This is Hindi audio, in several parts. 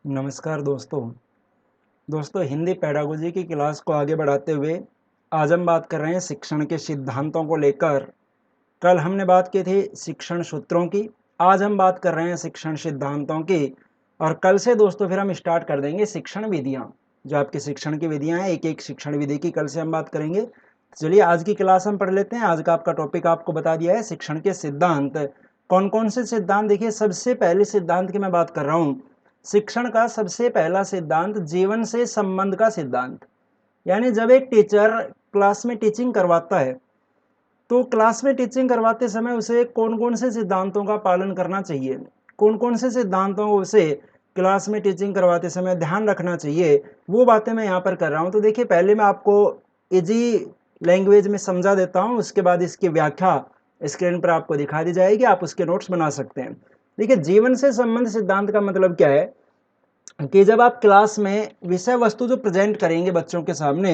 नमस्कार दोस्तों हिंदी पेडागोजी की क्लास को आगे बढ़ाते हुए आज हम बात कर रहे हैं शिक्षण के सिद्धांतों को लेकर। कल हमने बात की थी शिक्षण सूत्रों की, आज हम बात कर रहे हैं शिक्षण सिद्धांतों की। और कल से दोस्तों फिर हम स्टार्ट कर देंगे शिक्षण विधियाँ, जो आपकी शिक्षण की विधियाँ हैं, एक एक शिक्षण विधि की कल से हम बात करेंगे। चलिए आज की क्लास हम पढ़ लेते हैं। आज का आपका टॉपिक आपको बता दिया है शिक्षण के सिद्धांत। कौन कौन से सिद्धांत? देखिए, सबसे पहले सिद्धांत की मैं बात कर रहा हूँ। शिक्षण का सबसे पहला सिद्धांत जीवन से संबंध का सिद्धांत। यानी जब एक टीचर क्लास में टीचिंग करवाता है तो क्लास में टीचिंग करवाते समय उसे कौन कौन से सिद्धांतों का पालन करना चाहिए, कौन कौन से सिद्धांतों को उसे क्लास में टीचिंग करवाते समय ध्यान रखना चाहिए, वो बातें मैं यहाँ पर कर रहा हूँ। तो देखिए, पहले मैं आपको इजी लैंग्वेज में समझा देता हूँ, उसके बाद इसकी व्याख्या स्क्रीन पर आपको दिखा दी जाएगी, आप उसके नोट्स बना सकते हैं। देखिए, जीवन से संबंध सिद्धांत का मतलब क्या है कि जब आप क्लास में विषय वस्तु जो प्रेजेंट करेंगे बच्चों के सामने,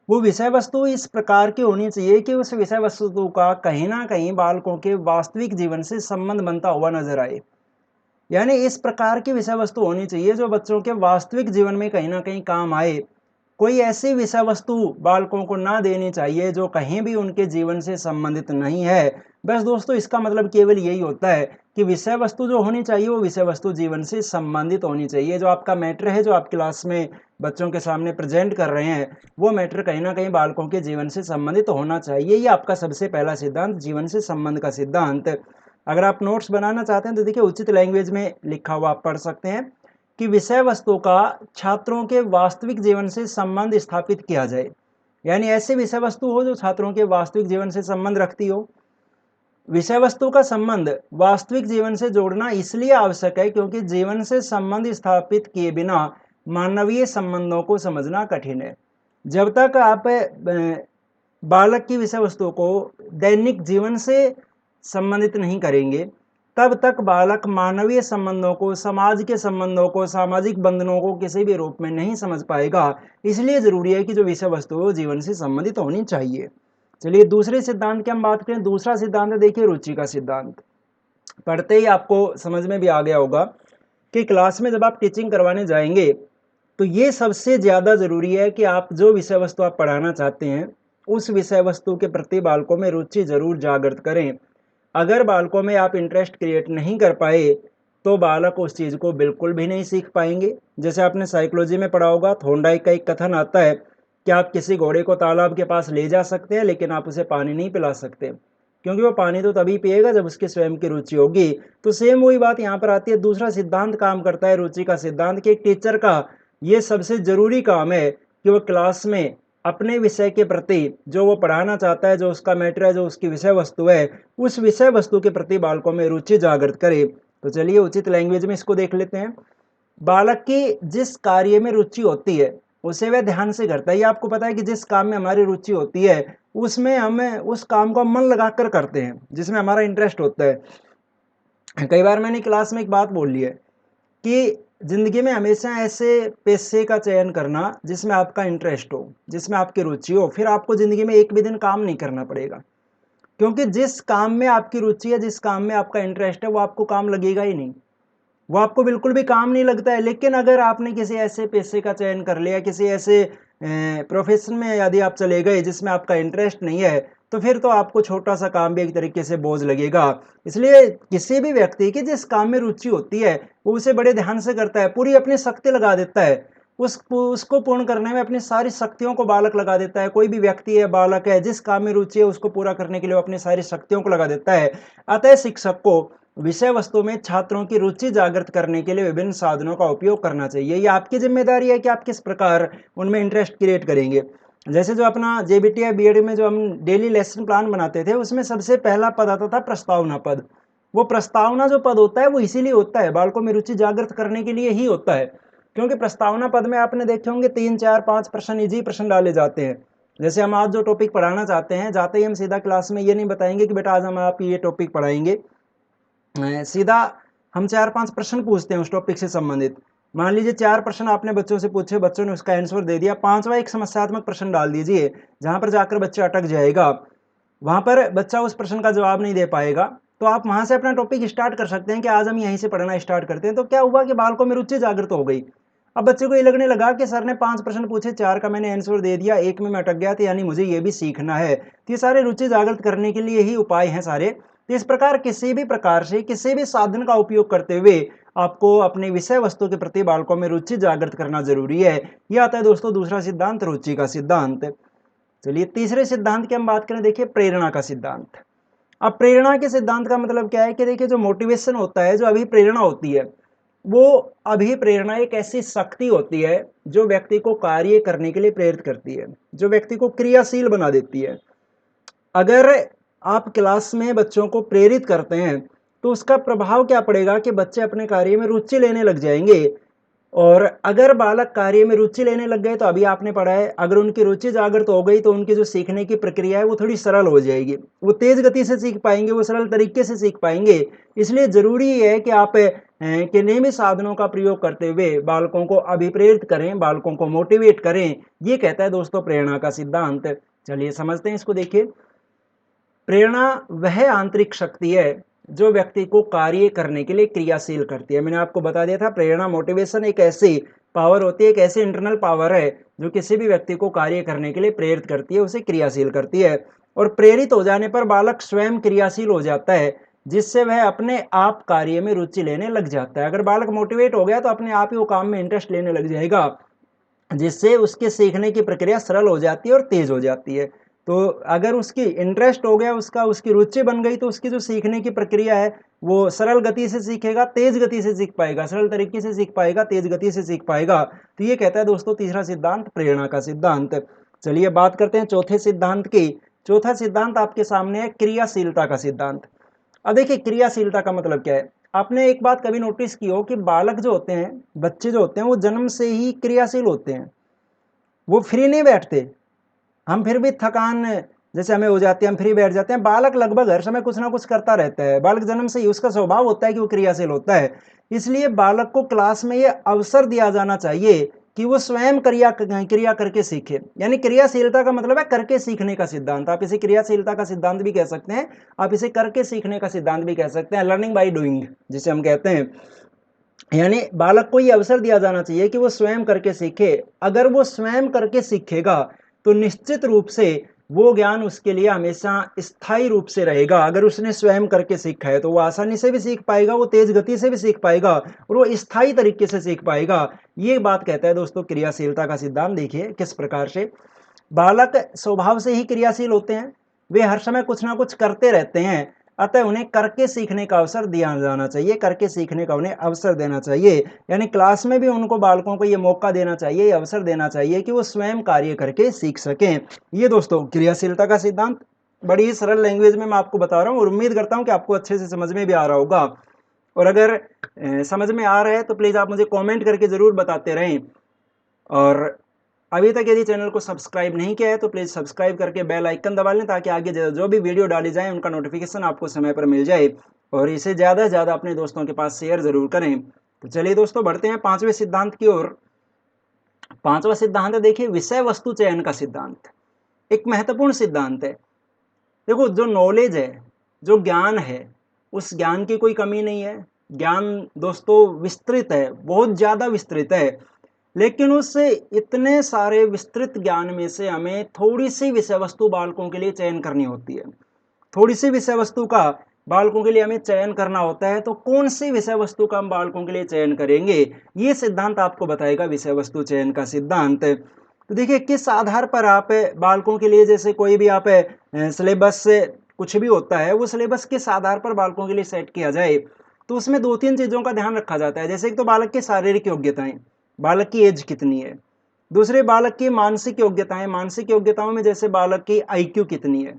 वो विषय वस्तु इस प्रकार की होनी चाहिए कि उस विषय वस्तु का कहीं ना कहीं बालकों के वास्तविक जीवन से संबंध बनता हुआ नजर आए। यानी इस प्रकार की विषय वस्तु होनी चाहिए जो बच्चों के वास्तविक जीवन में कहीं ना कहीं काम आए। कोई ऐसी विषय वस्तु बालकों को ना देनी चाहिए जो कहीं भी उनके जीवन से संबंधित नहीं है। बस दोस्तों, इसका मतलब केवल यही होता है कि विषय वस्तु जो होनी चाहिए वो विषय वस्तु जीवन से संबंधित होनी चाहिए। जो आपका मैटर है, जो आप क्लास में बच्चों के सामने प्रेजेंट कर रहे हैं, वो मैटर कहीं ना कहीं बालकों के जीवन से संबंधित होना चाहिए। ये आपका सबसे पहला सिद्धांत, जीवन से संबंध का सिद्धांत। अगर आप नोट्स बनाना चाहते हैं तो देखिए, उचित लैंग्वेज में लिखा हुआ आप पढ़ सकते हैं कि विषय वस्तु का छात्रों के वास्तविक जीवन से संबंध स्थापित किया जाए। यानी ऐसी विषय वस्तु हो जो छात्रों के वास्तविक जीवन से संबंध रखती हो। विषय वस्तु का संबंध वास्तविक जीवन से जोड़ना इसलिए आवश्यक है क्योंकि जीवन से संबंध स्थापित किए बिना मानवीय संबंधों को समझना कठिन है। जब तक आप बालक की विषय वस्तु को दैनिक जीवन से संबंधित नहीं करेंगे, तब तक बालक मानवीय संबंधों को, समाज के संबंधों को, सामाजिक बंधनों को किसी भी रूप में नहीं समझ पाएगा। इसलिए जरूरी है कि जो विषय वस्तु है वो जीवन से संबंधित होनी चाहिए। चलिए दूसरे सिद्धांत की हम बात करें। दूसरा सिद्धांत है, देखिए, रुचि का सिद्धांत। पढ़ते ही आपको समझ में भी आ गया होगा कि क्लास में जब आप टीचिंग करवाने जाएंगे तो ये सबसे ज़्यादा ज़रूरी है कि आप जो विषय वस्तु आप पढ़ाना चाहते हैं उस विषय वस्तु के प्रति बालकों में रुचि जरूर जागृत करें। अगर बालकों में आप इंटरेस्ट क्रिएट नहीं कर पाए तो बालक उस चीज़ को बिल्कुल भी नहीं सीख पाएंगे। जैसे आपने साइकोलॉजी में पढ़ा होगा, थॉर्नडाइक का एक कथन आता है कि आप किसी घोड़े को तालाब के पास ले जा सकते हैं लेकिन आप उसे पानी नहीं पिला सकते, क्योंकि वो पानी तो तभी पिएगा जब उसकी स्वयं की रुचि होगी। तो सेम वही बात यहाँ पर आती है। दूसरा सिद्धांत काम करता है, रुचि का सिद्धांत, कि एक टीचर का ये सबसे जरूरी काम है कि वो क्लास में अपने विषय के प्रति, जो वो पढ़ाना चाहता है, जो उसका मैटर है, जो उसकी विषय वस्तु है, उस विषय वस्तु के प्रति बालकों में रुचि जागृत करे। तो चलिए उचित लैंग्वेज में इसको देख लेते हैं। बालक की जिस कार्य में रुचि होती है उसे वह ध्यान से करता है। ये आपको पता है कि जिस काम में हमारी रुचि होती है उसमें हमें उस काम को मन लगाकर करते हैं, जिसमें हमारा इंटरेस्ट होता है। कई बार मैंने क्लास में एक बात बोल ली है कि जिंदगी में हमेशा ऐसे पेशे का चयन करना जिसमें आपका इंटरेस्ट हो, जिसमें आपकी रुचि हो, फिर आपको जिंदगी में एक भी दिन काम नहीं करना पड़ेगा। क्योंकि जिस काम में आपकी रुचि है, जिस काम में आपका इंटरेस्ट है, वो आपको काम लगेगा ही नहीं, वो आपको बिल्कुल भी काम नहीं लगता है। लेकिन अगर आपने किसी ऐसे पेशे का चयन कर लिया, किसी ऐसे प्रोफेशन में यदि आप चले गए जिसमें आपका इंटरेस्ट नहीं है, तो फिर तो आपको छोटा सा काम भी एक तरीके से बोझ लगेगा। इसलिए किसी भी व्यक्ति की जिस काम में रुचि होती है वो उसे बड़े ध्यान से करता है, पूरी अपनी शक्ति लगा देता है, उसको पूर्ण करने में अपनी सारी शक्तियों को बालक लगा देता है। कोई भी व्यक्ति है, बालक है, जिस काम में रुचि है उसको पूरा करने के लिए वो अपनी सारी शक्तियों को लगा देता है। अतः शिक्षक को विषय वस्तु में छात्रों की रुचि जागृत करने के लिए विभिन्न साधनों का उपयोग करना चाहिए। ये आपकी जिम्मेदारी है कि आप किस प्रकार उनमें इंटरेस्ट क्रिएट करेंगे। जैसे जो अपना जेबीटी या बीएड में जो हम डेली लेसन प्लान बनाते थे, उसमें सबसे पहला पद आता था प्रस्तावना पद। वो प्रस्तावना जो पद होता है वो इसीलिए होता है, बालकों में रुचि जागृत करने के लिए ही होता है। क्योंकि प्रस्तावना पद में आपने देखे होंगे 3 4 5 प्रश्न, इजी प्रश्न डाले जाते हैं। जैसे हम आज जो टॉपिक पढ़ाना चाहते हैं, जाते ही हम सीधा क्लास में ये नहीं बताएंगे कि बेटा आज हम आप ये टॉपिक पढ़ाएंगे। सीधा हम 4 5 प्रश्न पूछते हैं उस टॉपिक से संबंधित। मान लीजिए 4 प्रश्न आपने बच्चों से पूछे, बच्चों ने उसका आंसर दे दिया, 5वां एक समस्यात्मक प्रश्न डाल दीजिए जहां पर जाकर बच्चा अटक जाएगा, वहां पर बच्चा उस प्रश्न का जवाब नहीं दे पाएगा। तो आप वहाँ से अपना टॉपिक स्टार्ट कर सकते हैं कि आज हम यहीं से पढ़ना स्टार्ट करते हैं। तो क्या हुआ कि बालकों में रुचि जागृत हो गई। अब बच्चे को ये लगने लगा कि सर ने 5 प्रश्न पूछे, 4 का मैंने आंसर दे दिया, 1 में मैं अटक गया, तो यानी मुझे ये भी सीखना है। तो ये सारे रुचि जागृत करने के लिए ही उपाय हैं सारे। तो इस प्रकार किसी भी प्रकार से किसी भी साधन का उपयोग करते हुए आपको अपने विषय वस्तु के प्रति बालकों में रुचि जागृत करना जरूरी है। यह आता है दोस्तों दूसरा सिद्धांत, रुचि का सिद्धांत। चलिए तीसरे सिद्धांत की हम बात करें, देखिए प्रेरणा का सिद्धांत। अब प्रेरणा के सिद्धांत का मतलब क्या है कि देखिए जो मोटिवेशन होता है, जो अभिप्रेरणा होती है, वो अभिप्रेरणा एक ऐसी शक्ति होती है जो व्यक्ति को कार्य करने के लिए प्रेरित करती है, जो व्यक्ति को क्रियाशील बना देती है। अगर आप क्लास में बच्चों को प्रेरित करते हैं तो उसका प्रभाव क्या पड़ेगा कि बच्चे अपने कार्य में रुचि लेने लग जाएंगे। और अगर बालक कार्य में रुचि लेने लग गए तो अभी आपने पढ़ा है, अगर उनकी रुचि जागृत हो गई तो उनकी जो सीखने की प्रक्रिया है वो थोड़ी सरल हो जाएगी, वो तेज गति से सीख पाएंगे, वो सरल तरीके से सीख पाएंगे। इसलिए जरूरी है कि आप किन्हीं भी साधनों का प्रयोग करते हुए बालकों को अभिप्रेरित करें, बालकों को मोटिवेट करें। ये कहता है दोस्तों प्रेरणा का सिद्धांत। चलिए समझते हैं इसको। देखिए प्रेरणा वह आंतरिक शक्ति है जो व्यक्ति को कार्य करने के लिए क्रियाशील करती है। मैंने आपको बता दिया था प्रेरणा, मोटिवेशन एक ऐसी पावर होती है, एक ऐसी इंटरनल पावर है जो किसी भी व्यक्ति को कार्य करने के लिए प्रेरित करती है, उसे क्रियाशील करती है। और प्रेरित हो जाने पर बालक स्वयं क्रियाशील हो जाता है, जिससे वह अपने आप कार्य में रुचि लेने लग जाता है। अगर बालक मोटिवेट हो गया तो अपने आप ही वो काम में इंटरेस्ट लेने लग जाएगा, जिससे उसके सीखने की प्रक्रिया सरल हो जाती है और तेज हो जाती है। तो अगर उसकी इंटरेस्ट हो गया, उसकी रुचि बन गई, तो उसकी जो सीखने की प्रक्रिया है वो सरल गति से सीखेगा, तेज गति से सीख पाएगा, सरल तरीके से सीख पाएगा, तेज गति से सीख पाएगा। तो ये कहता है दोस्तों तीसरा सिद्धांत, प्रेरणा का सिद्धांत। चलिए बात करते हैं चौथे सिद्धांत की। चौथा सिद्धांत आपके सामने है क्रियाशीलता का सिद्धांत। अब देखिए क्रियाशीलता का मतलब क्या है। आपने एक बात कभी नोटिस की हो कि बालक जो होते हैं, बच्चे जो होते हैं, वो जन्म से ही क्रियाशील होते हैं, वो फ्री नहीं बैठते। हम फिर भी थकान जैसे हमें हो जाती है, हम फ्री बैठ जाते हैं। बालक लगभग हर समय कुछ ना कुछ करता रहता है। बालक जन्म से ही उसका स्वभाव होता है कि वो क्रियाशील होता है। इसलिए बालक को क्लास में ये अवसर दिया जाना चाहिए कि वो स्वयं क्रिया करके सीखे। यानी क्रियाशीलता का मतलब है करके सीखने का सिद्धांत। आप इसे क्रियाशीलता का सिद्धांत भी कह सकते हैं, आप इसे करके सीखने का सिद्धांत भी कह सकते हैं, लर्निंग बाय डूइंग जिसे हम कहते हैं। यानी बालक को ये अवसर दिया जाना चाहिए कि वो स्वयं करके सीखे। अगर वो स्वयं करके सीखेगा तो निश्चित रूप से वो ज्ञान उसके लिए हमेशा स्थायी रूप से रहेगा। अगर उसने स्वयं करके सीखा है तो वो आसानी से भी सीख पाएगा, वो तेज गति से भी सीख पाएगा और वो स्थायी तरीके से सीख पाएगा। ये बात कहता है दोस्तों क्रियाशीलता का सिद्धांत। देखिए किस प्रकार से बालक स्वभाव से ही क्रियाशील होते हैं, वे हर समय कुछ ना कुछ करते रहते हैं, अतः उन्हें करके सीखने का अवसर दिया जाना चाहिए, करके सीखने का उन्हें अवसर देना चाहिए। यानी क्लास में भी उनको, बालकों को ये मौका देना चाहिए, ये अवसर देना चाहिए कि वो स्वयं कार्य करके सीख सकें। ये दोस्तों क्रियाशीलता का सिद्धांत बड़ी ही सरल लैंग्वेज में मैं आपको बता रहा हूँ और उम्मीद करता हूँ कि आपको अच्छे से समझ में भी आ रहा होगा। और अगर समझ में आ रहा है तो प्लीज़ आप मुझे कॉमेंट करके ज़रूर बताते रहें। और अभी तक यदि चैनल को सब्सक्राइब नहीं किया है तो प्लीज़ सब्सक्राइब करके बेल आइकन दबा लें, ताकि आगे जो भी वीडियो डाली जाए उनका नोटिफिकेशन आपको समय पर मिल जाए। और इसे ज़्यादा से ज़्यादा अपने दोस्तों के पास शेयर ज़रूर करें। तो चलिए दोस्तों बढ़ते हैं पांचवें सिद्धांत की ओर। पांचवा सिद्धांत है देखिए विषय वस्तु चयन का सिद्धांत। एक महत्वपूर्ण सिद्धांत है। देखो जो नॉलेज है, जो ज्ञान है, उस ज्ञान की कोई कमी नहीं है। ज्ञान दोस्तों विस्तृत है, बहुत ज़्यादा विस्तृत है। लेकिन उस इतने सारे विस्तृत ज्ञान में से हमें थोड़ी सी विषय वस्तु बालकों के लिए चयन करनी होती है। थोड़ी सी विषय वस्तु का बालकों के लिए हमें चयन करना होता है। तो कौन सी विषय वस्तु का हम बालकों के लिए चयन करेंगे, ये सिद्धांत आपको बताएगा विषय वस्तु चयन का सिद्धांत। तो देखिए किस आधार पर आप बालकों के लिए, जैसे कोई भी आप सिलेबस कुछ भी होता है, वो सिलेबस किस आधार पर बालकों के लिए सेट किया जाए, तो उसमें दो तीन चीज़ों का ध्यान रखा जाता है। जैसे एक तो बालक की शारीरिक योग्यताएं, बालक की एज कितनी है। दूसरे बालक की मानसिक योग्यताएं, मानसिक योग्यताओं में जैसे बालक की आईक्यू कितनी है।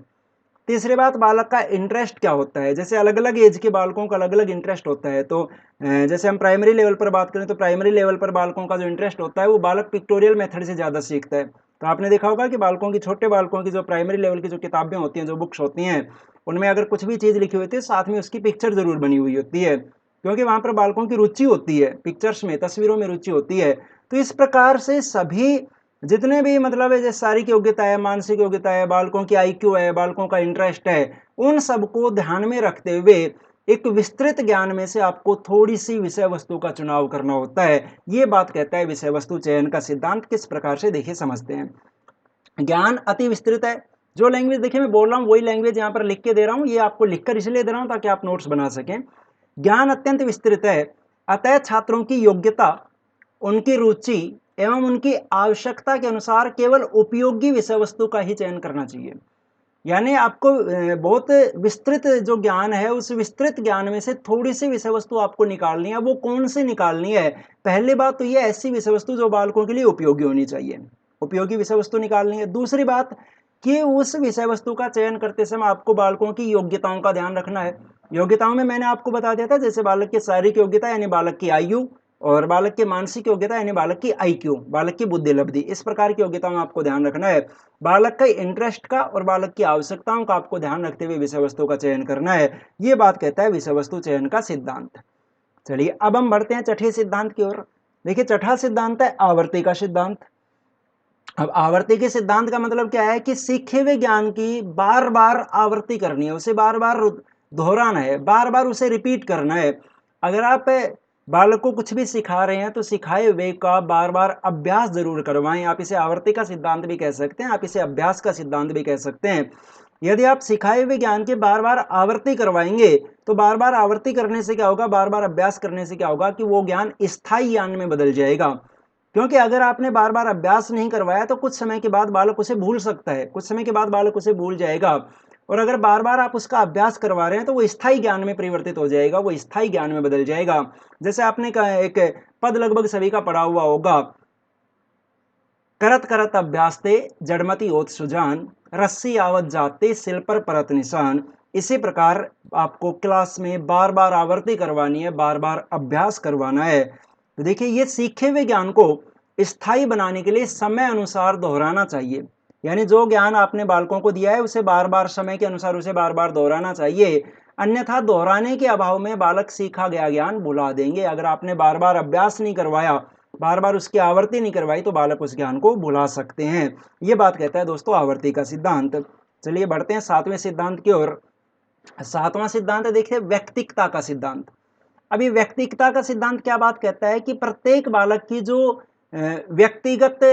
तीसरी बात बालक का इंटरेस्ट क्या होता है। जैसे अलग अलग एज के बालकों का अलग अलग इंटरेस्ट होता है। तो जैसे हम प्राइमरी लेवल पर बात करें तो प्राइमरी लेवल पर बालकों का जो इंटरेस्ट होता है वो बालक पिक्टोरियल मेथड से ज़्यादा सीखता है। तो आपने देखा होगा कि बालकों की, छोटे बालकों की जो प्राइमरी लेवल की जो किताबें होती हैं, जो बुक्स होती हैं, उनमें अगर कुछ भी चीज़ लिखी होती है साथ में उसकी पिक्चर ज़रूर बनी हुई होती है, क्योंकि वहाँ पर बालकों की रुचि होती है, पिक्चर्स में, तस्वीरों में रुचि होती है। तो इस प्रकार से सभी जितने भी मतलब है, जैसे शारीरिक योग्यता है, मानसिक योग्यता है, बालकों की आईक्यू है, बालकों का इंटरेस्ट है, उन सबको ध्यान में रखते हुए एक विस्तृत ज्ञान में से आपको थोड़ी सी विषय वस्तु का चुनाव करना होता है। ये बात कहता है विषय वस्तु चयन का सिद्धांत। किस प्रकार से देखिए समझते हैं। ज्ञान अति विस्तृत है। जो लैंग्वेज देखिए मैं बोल रहा हूँ वही लैंग्वेज यहाँ पर लिख के दे रहा हूँ। ये आपको लिखकर इसलिए दे रहा हूँ ताकि आप नोट्स बना सकें। ज्ञान अत्यंत विस्तृत है, अतः छात्रों की योग्यता, उनकी रुचि एवं उनकी आवश्यकता के अनुसार केवल उपयोगी विषय वस्तु का ही चयन करना चाहिए। यानी आपको बहुत विस्तृत जो ज्ञान है, उस विस्तृत ज्ञान में से थोड़ी सी विषय वस्तु आपको निकालनी है। वो कौन सी निकालनी है? पहली बात तो ये ऐसी विषय वस्तु जो बालकों के लिए उपयोगी होनी चाहिए, उपयोगी विषय वस्तु निकालनी है। दूसरी बात कि उस विषय वस्तु का चयन करते समय आपको बालकों की योग्यताओं का ध्यान रखना है। योग्यताओं में मैंने आपको बता दिया था, जैसे बालक की शारीरिक योग्यता यानी बालक की आयु, और बालक की मानसिक योग्यता यानी बालक की आईक्यू, बालक की बुद्धि लब्धि, इस प्रकार की योग्यताओं में आपको ध्यान रखना है। बालक का इंटरेस्ट का और बालक की आवश्यकताओं का आपको ध्यान रखते हुए विषय वस्तु का चयन करना है। ये बात कहता है विषय वस्तु चयन का सिद्धांत। चलिए अब हम बढ़ते हैं छठे सिद्धांत की ओर। देखिए छठा सिद्धांत है आवर्ती का सिद्धांत। अब आवर्ती के सिद्धांत का मतलब क्या है कि सीखे हुए ज्ञान की बार बार आवर्ती करनी है, उसे बार बार दोहराना है, बार बार उसे रिपीट करना है। अगर आप बालक को कुछ भी सिखा रहे हैं तो सिखाए हुए का बार बार अभ्यास जरूर करवाएं। आप इसे आवर्ती का सिद्धांत भी कह सकते हैं, आप इसे अभ्यास का सिद्धांत भी कह सकते हैं। यदि आप सिखाए हुए ज्ञान के बार बार आवर्ती करवाएंगे तो बार बार आवर्ती करने से क्या होगा, बार बार अभ्यास करने से क्या होगा कि वो ज्ञान स्थायी ज्ञान में बदल जाएगा। क्योंकि अगर आपने बार बार अभ्यास नहीं करवाया तो कुछ समय के बाद बालक उसे भूल सकता है, कुछ समय के बाद बालक उसे भूल जाएगा। और अगर बार बार आप उसका अभ्यास करवा रहे हैं तो वो स्थायी ज्ञान में परिवर्तित हो जाएगा, वो स्थायी ज्ञान में बदल जाएगा। जैसे आपने एक पद लगभग सभी का पढ़ा हुआ होगा, करत करत अभ्यास ते जड़मती ओत सुजान, रस्सी आवत जाते सिल पर परत निशान। इसी प्रकार आपको क्लास में बार बार आवर्ती करवानी है, बार बार अभ्यास करवाना है। तो देखिए ये सीखे हुए ज्ञान को स्थायी बनाने के लिए समय अनुसार दोहराना चाहिए। यानी जो ज्ञान आपने बालकों को दिया है उसे बार बार समय के अनुसार उसे बार बार दोहराना चाहिए, अन्यथा दोहराने के अभाव में बालक सीखा गया ज्ञान भुला देंगे। अगर आपने बार बार अभ्यास नहीं करवाया, बार बार उसकी आवर्ती नहीं करवाई तो बालक उस ज्ञान को भुला सकते हैं। ये बात कहता है दोस्तों आवर्ती का सिद्धांत। चलिए बढ़ते हैं सातवें सिद्धांत की ओर। सातवां सिद्धांत देखिए व्यक्तिकता का सिद्धांत। अभी व्यक्तिकता का सिद्धांत क्या बात कहता है कि प्रत्येक बालक की जो व्यक्तिगत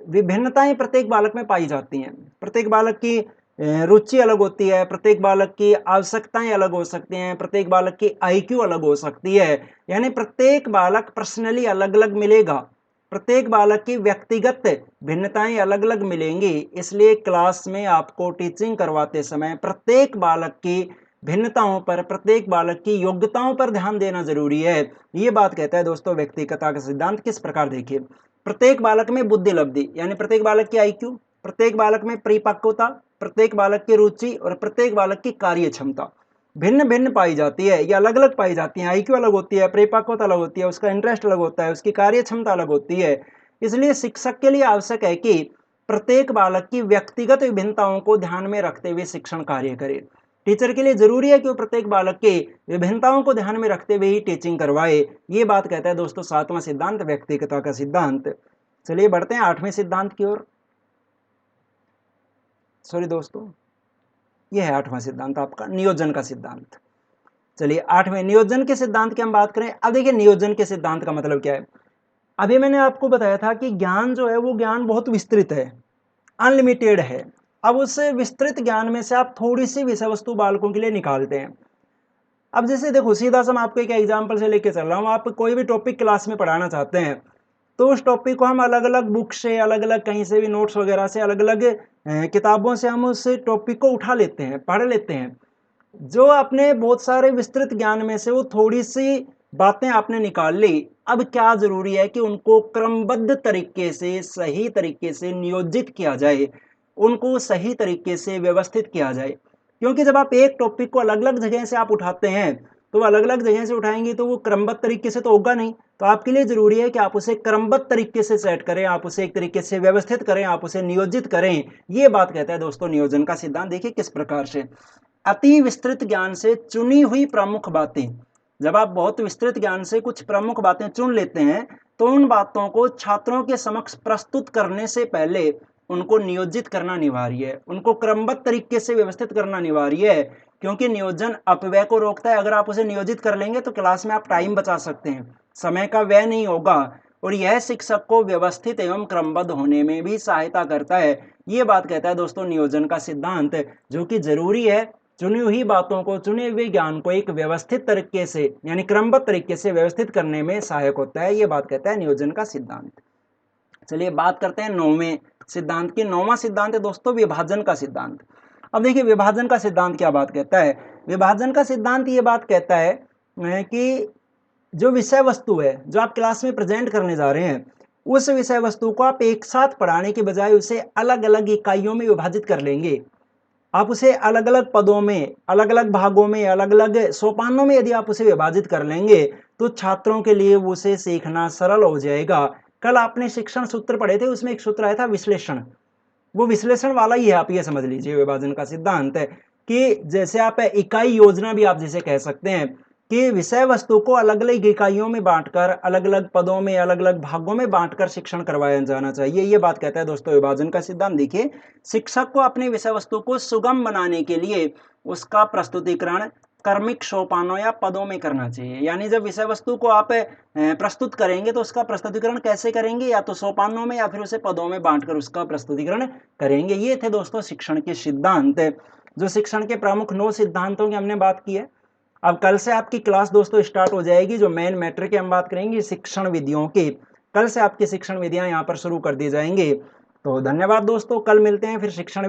विभिन्नताएं प्रत्येक बालक में पाई जाती हैं। प्रत्येक बालक की रुचि अलग होती है, प्रत्येक बालक की आवश्यकताएं अलग हो सकती हैं, प्रत्येक बालक की आईक्यू अलग हो सकती है। यानी प्रत्येक बालक पर्सनली अलग अलग मिलेगा, प्रत्येक बालक की व्यक्तिगत भिन्नताएं अलग अलग मिलेंगी। इसलिए क्लास में आपको टीचिंग करवाते समय प्रत्येक बालक की भिन्नताओं पर, प्रत्येक बालक की योग्यताओं पर ध्यान देना जरूरी है। ये बात कहता है दोस्तों व्यक्तिगतता का सिद्धांत। किस प्रकार देखिए, प्रत्येक बालक में बुद्धि लब्धि यानी प्रत्येक बालक की आईक्यू, प्रत्येक बालक में परिपक्वता, प्रत्येक बालक की रुचि और प्रत्येक बालक की कार्य क्षमता भिन्न भिन्न पाई जाती है, या अलग अलग पाई जाती है। आईक्यू अलग होती है, परिपक्वता अलग होती है, उसका इंटरेस्ट अलग होता है, उसकी कार्य क्षमता अलग होती है। इसलिए शिक्षक के लिए आवश्यक है कि प्रत्येक बालक की व्यक्तिगत विभिन्नताओं को ध्यान में रखते हुए शिक्षण कार्य करे। टीचर के लिए जरूरी है कि वो प्रत्येक बालक के विभिन्नताओं को ध्यान में रखते हुए ही टीचिंग करवाए। ये बात कहता है दोस्तों सातवां सिद्धांत व्यक्तिगतता का सिद्धांत। चलिए बढ़ते हैं आठवें सिद्धांत की ओर। सॉरी दोस्तों, यह है आठवां सिद्धांत आपका नियोजन का सिद्धांत। चलिए आठवें नियोजन के सिद्धांत की हम बात करें। अब देखिए नियोजन के सिद्धांत का मतलब क्या है। अभी मैंने आपको बताया था कि ज्ञान जो है वो ज्ञान बहुत विस्तृत है, अनलिमिटेड है। अब उस विस्तृत ज्ञान में से आप थोड़ी सी विषय वस्तु बालकों के लिए निकालते हैं। अब जैसे देखो सीधा सा मैं आपको एक एग्जांपल से लेके चल रहा हूँ। आप कोई भी टॉपिक क्लास में पढ़ाना चाहते हैं तो उस टॉपिक को हम अलग अलग बुक से, अलग अलग कहीं से भी नोट्स वगैरह से, अलग अलग किताबों से हम उस टॉपिक को उठा लेते हैं, पढ़ लेते हैं। जो अपने बहुत सारे विस्तृत ज्ञान में से वो थोड़ी सी बातें आपने निकाल ली। अब क्या जरूरी है कि उनको क्रमबद्ध तरीके से, सही तरीके से नियोजित किया जाए, उनको सही तरीके से व्यवस्थित किया जाए। क्योंकि जब आप एक टॉपिक को अलग अलग जगह से आप उठाते हैं तो अलग अलग जगह से उठाएंगे तो वो क्रमबद्ध तरीके से तो होगा नहीं। तो आपके लिए जरूरी है कि आप उसे क्रमबद्ध तरीके से सेट करें, आप उसे एक तरीके से व्यवस्थित करें, आप उसे नियोजित करें। ये बात कहता है दोस्तों नियोजन का सिद्धांत। देखिए किस प्रकार से, अति विस्तृत ज्ञान से चुनी हुई प्रमुख बातें जब आप बहुत विस्तृत ज्ञान से कुछ प्रमुख बातें चुन लेते हैं तो उन बातों को छात्रों के समक्ष प्रस्तुत करने से पहले उनको नियोजित करना अनिवार्य है, उनको क्रमबद्ध तरीके से व्यवस्थित करना अनिवार्य है, क्योंकि नियोजन अपव्यय को रोकता है। अगर आप उसे नियोजित कर लेंगे तो क्लास में आप टाइम बचा सकते हैं, समय का व्यय नहीं होगा, और यह शिक्षक को व्यवस्थित एवं क्रमबद्ध होने में भी सहायता करता है। ये बात कहता है दोस्तों नियोजन का सिद्धांत, जो कि जरूरी है चुनी हुई बातों को, चुने हुए ज्ञान को एक व्यवस्थित तरीके से यानी क्रमबद्ध तरीके से व्यवस्थित करने में सहायक होता है। ये बात कहता है नियोजन का सिद्धांत। चलिए बात करते हैं 9वें सिद्धांत की। 9वां सिद्धांत है दोस्तों विभाजन का सिद्धांत। अब देखिए विभाजन का सिद्धांत क्या बात कहता है। विभाजन का सिद्धांत ये बात कहता है कि जो विषय वस्तु है जो आप क्लास में प्रेजेंट करने जा रहे हैं, उस विषय वस्तु को आप एक साथ पढ़ाने के बजाय उसे अलग अलग इकाइयों में विभाजित कर लेंगे। आप उसे अलग अलग पदों में, अलग अलग भागों में, अलग अलग सोपानों में यदि आप उसे विभाजित कर लेंगे तो छात्रों के लिए उसे सीखना सरल हो जाएगा। कल आपने शिक्षण सूत्र पढ़े थे, उसमें एक सूत्र आया था विश्लेषण, वो विश्लेषण वाला ही है। आप ये समझ लीजिए विभाजन का सिद्धांत है कि जैसे आप इकाई योजना भी आप जिसे कह सकते हैं कि विषय वस्तु को अलग अलग इकाइयों में बांटकर, अलग अलग पदों में, अलग अलग भागों में बांटकर शिक्षण करवाया जाना चाहिए। ये बात कहता है दोस्तों विभाजन का सिद्धांत। देखिए शिक्षक को अपने विषय वस्तु को सुगम बनाने के लिए उसका प्रस्तुतिकरण क्रमिक सोपानों या पदों में करना चाहिए। यानी जब विषय वस्तु को आप प्रस्तुत करेंगे तो उसका प्रस्तुतिकरण कैसे करेंगे, या तो सोपानों में या फिर उसे पदों में बांटकर उसका प्रस्तुतिकरण करेंगे। ये थे दोस्तों शिक्षण के सिद्धांत, जो शिक्षण के प्रमुख 9 सिद्धांतों की हमने बात की है। अब कल से आपकी क्लास दोस्तों स्टार्ट हो जाएगी, जो मेन मैटर की हम बात करेंगे शिक्षण विधियों की। कल से आपकी शिक्षण विधियां यहाँ पर शुरू कर दी जाएंगी। तो धन्यवाद दोस्तों, कल मिलते हैं फिर शिक्षण